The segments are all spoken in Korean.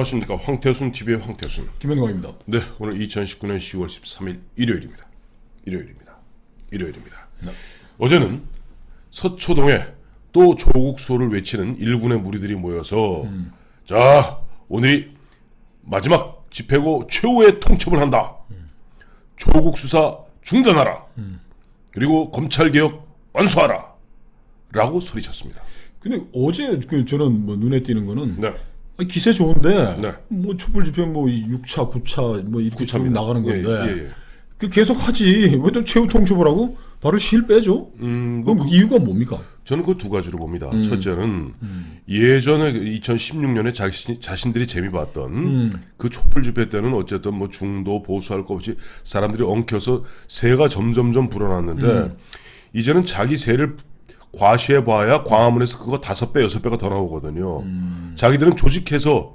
안녕하십니까. 황태순 TV의 황태순. 김현광입니다. 네, 오늘 2019년 10월 13일 일요일입니다. 네. 어제는 서초동에 또 조국 수호를 외치는 일군의 무리들이 모여서 자, 오늘이 마지막 집회고 최후의 통첩을 한다. 조국 수사 중단하라. 그리고 검찰개혁 완수하라. 라고 소리쳤습니다. 근데 어제 저는 뭐 눈에 띄는 거는 네. 기세 좋은데 네. 뭐 촛불 집회 뭐 6차, 9차 뭐 이렇게 좀 나가는 건데 그 계속 하지 왜 또 최후 통첩을 하고 바로 실 빼죠? 그럼 이유가 뭡니까? 저는 그 두 가지로 봅니다. 첫째는 예전에 2016년에 자신들이 재미 봤던 그 촛불 집회 때는 어쨌든 뭐 중도 보수할 것 없이 사람들이 엉켜서 새가 점점점 불어났는데 이제는 자기 새를 과시해봐야 광화문에서 그거 5배, 6배가 더 나오거든요. 자기들은 조직해서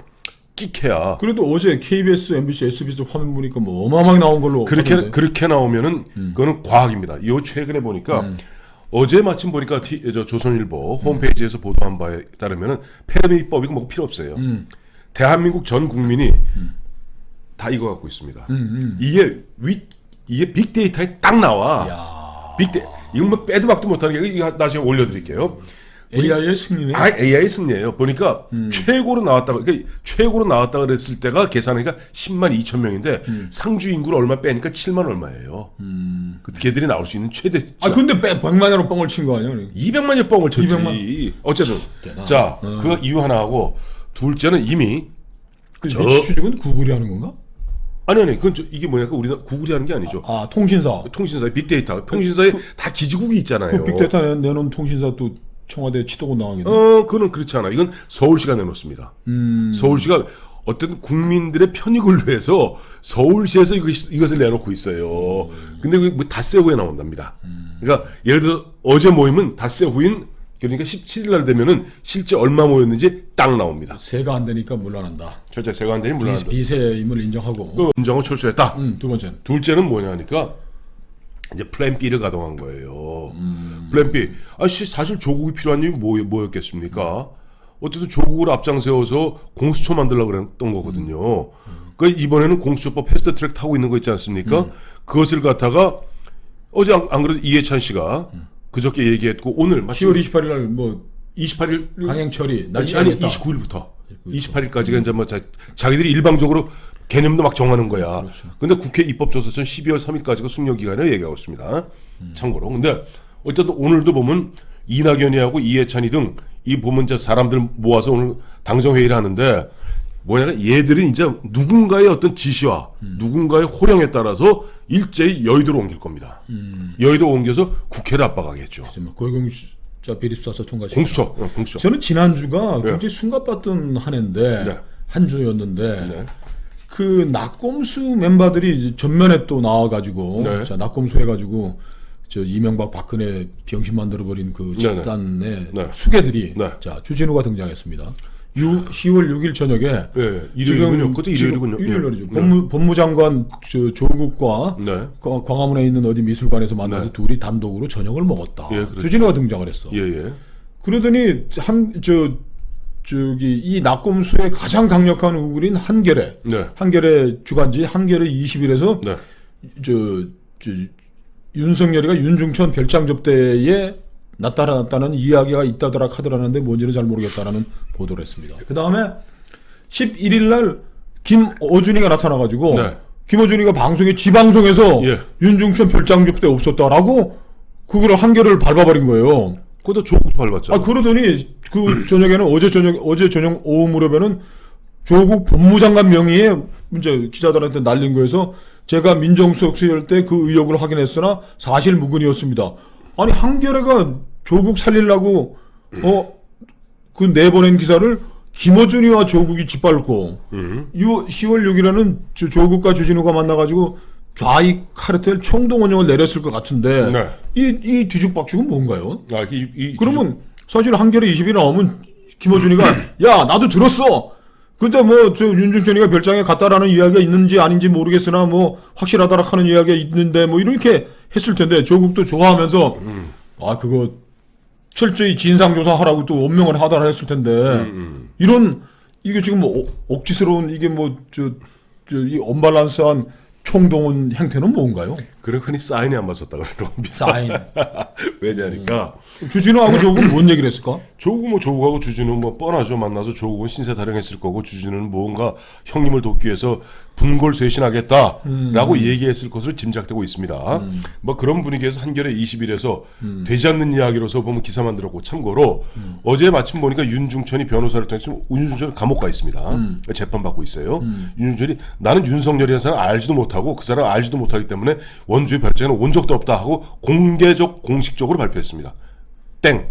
끽해야. 그래도 어제 KBS, MBC, SBS 화면 보니까 뭐 어마어마하게 나온 걸로 그렇게 나오면은 그거는 과학입니다. 요 최근에 보니까 어제 마침 보니까 조선일보 홈페이지에서 보도한 바에 따르면은 패러디법이 뭐 필요 없어요. 대한민국 전 국민이 다 이거 갖고 있습니다. 이게 빅데이터에 딱 나와. 이건 뭐 빼도 박도 못하는 게 이거 나중에 올려드릴게요. AI의 승리네. AI의 승리예요. 보니까 최고로 나왔다가 그랬을 때가 계산하니까 10만 2천 명인데 상주 인구를 얼마 빼니까 7만 얼마예요. 그 걔들이 나올 수 있는 최대. 근데 100만으로 뻥을 친 거 아니야? 200만이 뻥을 쳤지. 200만. 어쨌든 자, 그 이유 하나 하고 둘째는 이미 추측은 구글이 하는 건가? 아니 그건 이게 뭐냐면 우리가 구글이 하는 게 아니죠. 통신사 빅데이터 통신사에 다 기지국이 있잖아요. 빅데이터 내놓은 통신사 또 청와대 치도권 나가겠네. 그건 그렇지 않아. 이건 서울시가 내놓습니다. 서울시가 어떤 국민들의 편익을 위해서 서울시에서 이것을 내놓고 있어요. 근데 그게 뭐 닷새 후에 나온답니다. 그러니까 예를 들어 어제 모임은 닷새 후인 그러니까 17일 날 되면은 실제 얼마 모였는지 딱 나옵니다. 세가 안 되니까 물러난다. 절대 세가 안 되니 물러난다. 비세임을 인정하고. 인정을 철수했다. 두 번째는. 둘째는 뭐냐 하니까 이제 플랜 B를 가동한 거예요. 플랜 B. 사실 조국이 필요한 이유 뭐였겠습니까? 어쨌든 조국을 앞장세워서 공수처 만들려고 그랬던 거거든요. 그러니까 이번에는 공수처법 패스트트랙 타고 있는 거 있지 않습니까? 그것을 갖다가 어제 안 그래도 이해찬 씨가 그저께 얘기했고 오늘 10월 28일 날 뭐 28일 강행 처리 아니 29일부터 28일까지가 이제 뭐 자기들이 일방적으로 개념도 막 정하는 거야. 그렇죠. 근데 국회 입법조사처는 12월 3일까지가 숙려 기간을 얘기하고 있습니다. 참고로. 근데 어쨌든 오늘도 보면 이낙연이하고 이해찬이 등 이 보면 이제 사람들 모아서 오늘 당정회의를 하는데 뭐냐면 얘들이 이제 누군가의 어떤 지시와 누군가의 호령에 따라서 일제히 여의도로 옮길 겁니다. 여의도 옮겨서 국회를 압박하겠죠. 고위공직자 비리수사서 통과시켜. 공수처. 저는 지난주가 굉장히 숨가빴던 한 해인데 한 주였는데 그 낙검수 멤버들이 전면에 또 나와가지고 자, 낙검수 해가지고 저 이명박 박근혜 병신 만들어버린 그 집단의 수괴들이 자 주진우가 등장했습니다. 10월 6일 저녁에 일요일이군요. 그것도 일요일이군요. 일요일이죠. 법무장관 조국과 광화문에 있는 어디 미술관에서 만나서 둘이 단독으로 저녁을 먹었다. 그렇죠. 주진우가 등장을 했어. 그러더니 이 낙검수의 가장 강력한 우굴인 한겨레 주간지 한겨레 20일에서 윤석열이가 윤중천 별장 접대에 나타났다는 이야기가 있다더라 카더라는데 뭔지는 잘 모르겠다라는 보도를 했습니다. 그 다음에 11일 날 김어준이가 나타나가지고 김어준이가 지방송에서 윤중천 별장 접대 없었다라고 그걸 한겨레를 밟아버린 거예요. 그것도 조국 밟았죠. 그러더니 그 저녁에는 어제 저녁 오후 무렵에는 조국 법무장관 명의의 문제 기자들한테 날린 거에서 제가 민정수석실 때 그 의혹을 확인했으나 사실 무근이었습니다. 아니 한겨레가 조국 살리려고 그 내보낸 기사를 김어준이와 조국이 짓밟고 10월 6일에는 조국과 주진우가 만나가지고 좌익 카르텔 총동원령을 내렸을 것 같은데 이 뒤죽박죽은 뭔가요? 그러면 사실 한겨레 20일 나오면 김어준이가 야 나도 들었어. 근데 윤중천이가 별장에 갔다라는 이야기가 있는지 아닌지 모르겠으나 확실하다라 하는 이야기가 있는데 이렇게 했을 텐데 조국도 좋아하면서 그거 철저히 진상조사하라고 또 엄명을 하더라 했을 텐데 이런 이게 지금 뭐 억지스러운 이게 뭐 이 언밸런스한 총동원 행태는 뭔가요? 그래 흔히 사인이 안 맞았다 그러는 겁니다. 사인. 왜냐니까 주진우하고 조국은 뭔 얘기를 했을까? 조국하고 주진우 뭐 뻔하죠. 만나서 조국은 신세 타령했을 거고 주진우는 뭔가 형님을 돕기 위해서 분골쇄신하겠다라고 얘기했을 것으로 짐작되고 있습니다. 뭐 그런 분위기에서 한겨레 20일에서 되지 않는 이야기로서 보면 기사 만들었고 참고로 어제 마침 보니까 윤중천이 변호사를 통해서 윤중천 감옥 가 있습니다. 재판 받고 있어요. 윤중천이 나는 윤석열이라는 사람 알지도 못하고 그 사람 알지도 못하기 때문에 원주의 별장에는 온 적도 없다 하고 공식적으로 발표했습니다. 땡.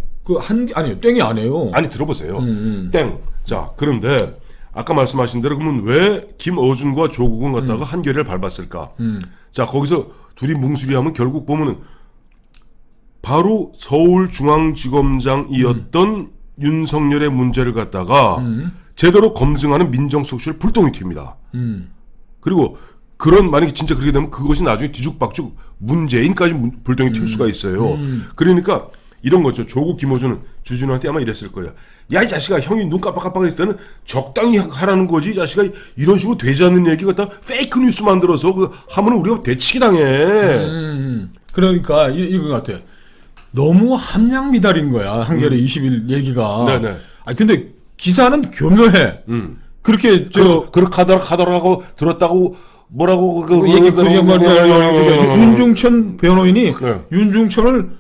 아니요, 땡이 아니에요. 아니 들어보세요. 땡. 자 그런데 아까 말씀하신 대로 그러면 왜 김어준과 조국은 갖다가 한겨레를 밟았을까? 자 거기서 둘이 뭉수리하면 결국 보면은 바로 서울중앙지검장이었던 윤석열의 문제를 갖다가 제대로 검증하는 민정수석실 불똥이 튑니다. 그리고 그런 만약에 진짜 그렇게 되면 그것이 나중에 뒤죽박죽 문재인까지 불똥이 튈 수가 있어요. 그러니까 이런 거죠. 조국 김어준은 주진우한테 아마 이랬을 거예요. 야 이 자식아 형이 눈 깜빡깜빡했을 때는 적당히 하라는 거지 이 자식아 이런 식으로 되지 않는 얘기 갖다 페이크 뉴스 만들어서 하면 우리가 대치기 당해. 그러니까 이거 같아. 너무 함량 미달인 거야. 한겨레 20일 얘기가. 네네. 아 근데 기사는 교묘해. 그렇게 그렇게 하더라고 들었다고 뭐라고 얘기 그러게 말이야. 윤중천 변호인이 네. 윤중천은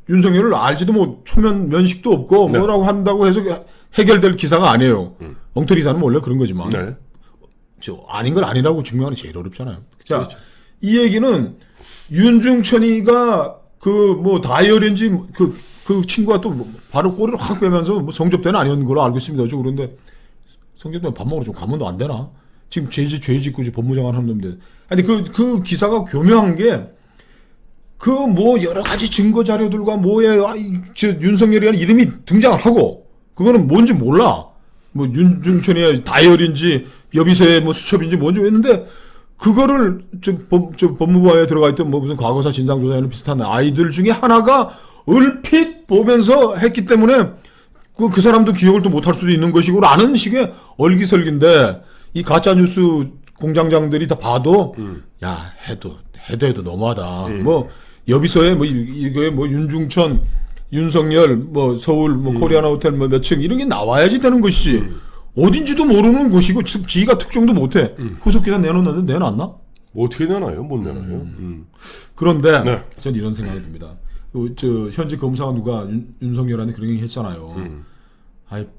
윤석열을 알지도 못 초면 면식도 없고 네. 뭐라고 한다고 해서 해결될 기사가 아니에요. 엉터리 기사는 원래 그런 거지만 네. 아닌 걸 아니라고 증명하는 게 제일 어렵잖아요. 자, 그렇죠. 이 얘기는 윤중천이가 그 다이어리인지 그 친구가 또 바로 꼬리를 확 빼면서 성접대는 아니었는 걸로 알고 있습니다. 그런데 성접대는 밥 먹으러 좀 가면 안 되나? 지금 죄 짓고 법무장관 하는 놈인데. 아니 그 기사가 교묘한 게 여러 가지 증거 자료들과 윤석열이라는 이름이 등장을 하고 그거는 뭔지 몰라. 윤중천의 다이어리인지 여비서의 수첩인지 뭔지 했는데 그거를 법무부에 들어가 있던 무슨 과거사 진상조사에는 비슷한 아이들 중에 하나가 얼핏 보면서 했기 때문에 그 사람도 기억을 또 못할 수도 있는 것이고 라는 식의 얼기설기인데 이 가짜뉴스 공장장들이 다 봐도 야 해도 너무하다. 여비서에 이거에 윤중천, 윤석열, 서울, 코리아나 호텔 몇 층 이런 게 나와야지 되는 것이지. 어딘지도 모르는 곳이고 지가 특종도 못해. 후속 기사 내놨는데 내놨나? 뭐 어떻게 내나요? 못 내나요? 그런데 네. 전 이런 생각이 듭니다. 현직 검사가 누가 윤석열한테 그런 얘기 했잖아요.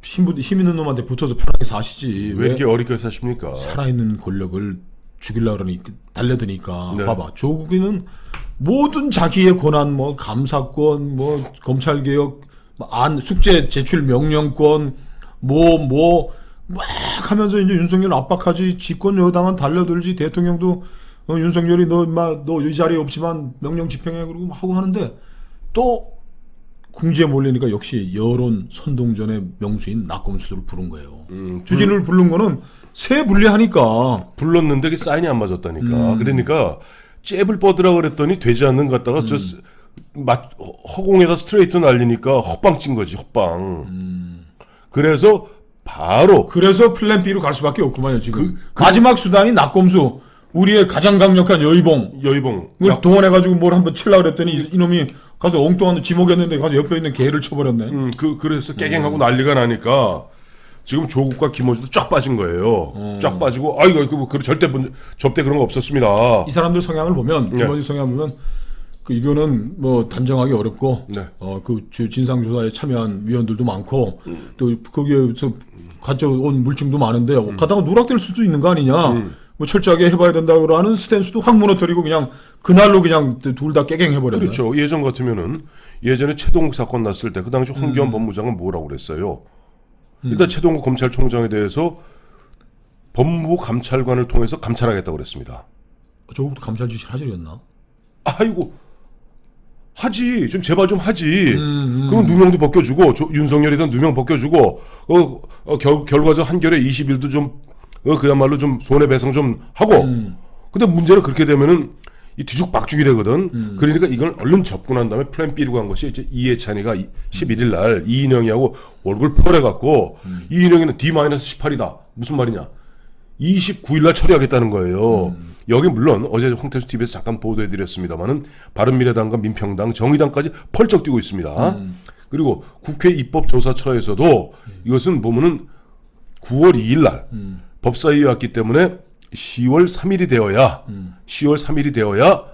힘 있는 놈한테 붙어서 편하게 사시지. 왜 이렇게 어렵게 사십니까? 살아있는 권력을 죽이려고 그러니까 달려드니까. 네. 봐봐. 조국이는 모든 자기의 권한, 감사권, 검찰개혁, 숙제 제출 명령권, 막 하면서 이제 윤석열 압박하지, 집권 여당은 달려들지, 대통령도 윤석열이 너 이 자리에 없지만 명령 집행해 그러고 하고 하는데 또 궁지에 몰리니까 역시 여론 선동전의 명수인 낙검수들을 부른 거예요. 주진우를 부른 거는 새 분리하니까. 불렀는데 그게 사인이 안 맞았다니까. 그러니까 잽을 뻗으라 그랬더니 되지 않는 것 같다가 허공에다 스트레이트 날리니까 헛방 찐 거지 헛방. 그래서 플랜 B로 갈 수밖에 없구만요 지금. 마지막 수단이 낙검수. 우리의 가장 강력한 여의봉을 동원해가지고 뭘 한번 치려고 그랬더니 이놈이 가서 엉뚱한 지목했는데 가서 옆에 있는 개를 쳐버렸네. 그래서 깨갱하고 난리가 나니까 지금 조국과 김어준도 쫙 빠진 거예요. 쫙 빠지고 절대 접대 그런 거 없었습니다. 이 사람들 성향을 보면 김어준 성향을 보면 이거는 단정하기 어렵고 네. 진상조사에 참여한 위원들도 많고 또 거기에서 가져온 물증도 많은데 가다가 누락될 수도 있는 거 아니냐. 철저하게 해봐야 된다고 하는 스탠스도 확 무너뜨리고 그냥 그날로 그냥 둘 다 깨갱해버렸네. 그렇죠. 예전 같으면은 예전에 최동국 사건 났을 때 그 당시 홍기원 법무장은 뭐라고 그랬어요. 일단 최동국 검찰총장에 대해서 법무부 감찰관을 통해서 감찰하겠다고 그랬습니다. 조국도 감찰 지시를 하자였나? 아이고 하지 좀 제발 좀 하지. 그럼 누명도 벗겨주고 윤석열이든 누명 벗겨주고 결과적 한겨레 20일도 좀 그야말로 좀 손해배상 좀 하고. 근데 문제는 그렇게 되면은 이 뒤죽박죽이 되거든. 그러니까 이걸 얼른 접근한 다음에 플랜 B로 간 것이 이제 이해찬이가 11일 날 이인영이하고 얼굴 펄해갖고 이인영이는 D-18이다. 무슨 말이냐? 29일 날 처리하겠다는 거예요. 여기 물론 어제 홍태수 TV에서 잠깐 보도해드렸습니다만은 바른미래당과 민평당, 정의당까지 펄쩍 뛰고 있습니다. 그리고 국회 입법조사처에서도 이것은 보면은 9월 2일 날 법사위에 왔기 때문에 10월 3일이 되어야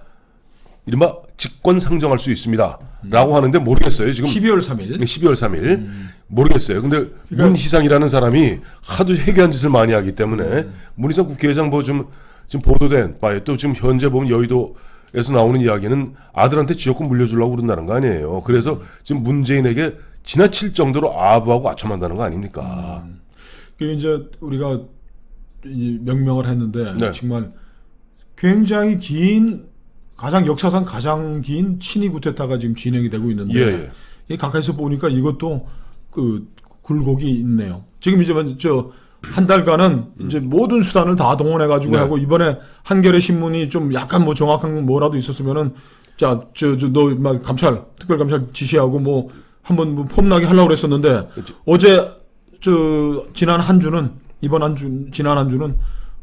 이른바 직권 상정할 수 있습니다. 라고 하는데 모르겠어요. 지금 12월 3일. 12월 3일 모르겠어요. 근데 문희상이라는 사람이 하도 해괴한 짓을 많이 하기 때문에 문희상 국회의장 뭐 지금 보도된 바에 또 지금 현재 보면 여의도에서 나오는 이야기는 아들한테 지역권 물려주려고 그런다는 거 아니에요. 그래서 지금 문재인에게 지나칠 정도로 아부하고 아첨한다는 거 아닙니까? 그 이제 우리가 이제 명명을 했는데 네. 정말 굉장히 역사상 가장 긴 친위 구테타가 지금 진행이 되고 있는데 예. 이 가까이서 보니까 이것도 그 굴곡이 있네요. 지금 이제 한 달간은 이제 모든 수단을 다 동원해 가지고 네. 하고 이번에 한겨레 신문이 좀 약간 뭐 정확한 뭐라도 있었으면은 너 막 특별감찰 지시하고 뭐 한번 뭐 폼나게 하려고 그랬었는데 어제 지난 한 주는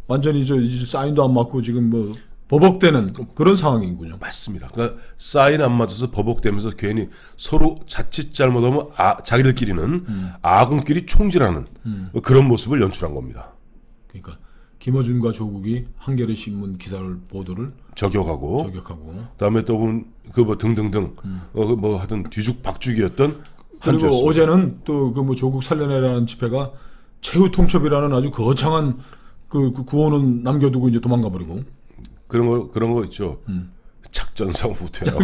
완전히 이제 사인도 안 맞고 지금 뭐 버벅대는 그런 상황이군요. 맞습니다. 그러니까 사인 안 맞아서 버벅대면서 괜히 서로 자칫 잘못하면 자기들끼리는 아군끼리 총질하는 그런 모습을 연출한 겁니다. 그러니까 김어준과 조국이 한겨레 신문 기사를 보도를 저격하고 그다음에 또 그 뭐 등등등 뭐 하여튼 뒤죽박죽이었던 한 그리고 주였습니다. 어제는 또 그 뭐 조국 살려내라는 집회가 최후 통첩이라는 아주 거창한 그 구호는 남겨두고 이제 도망가 버리고 그런 거 있죠. 작전상 후퇴라고.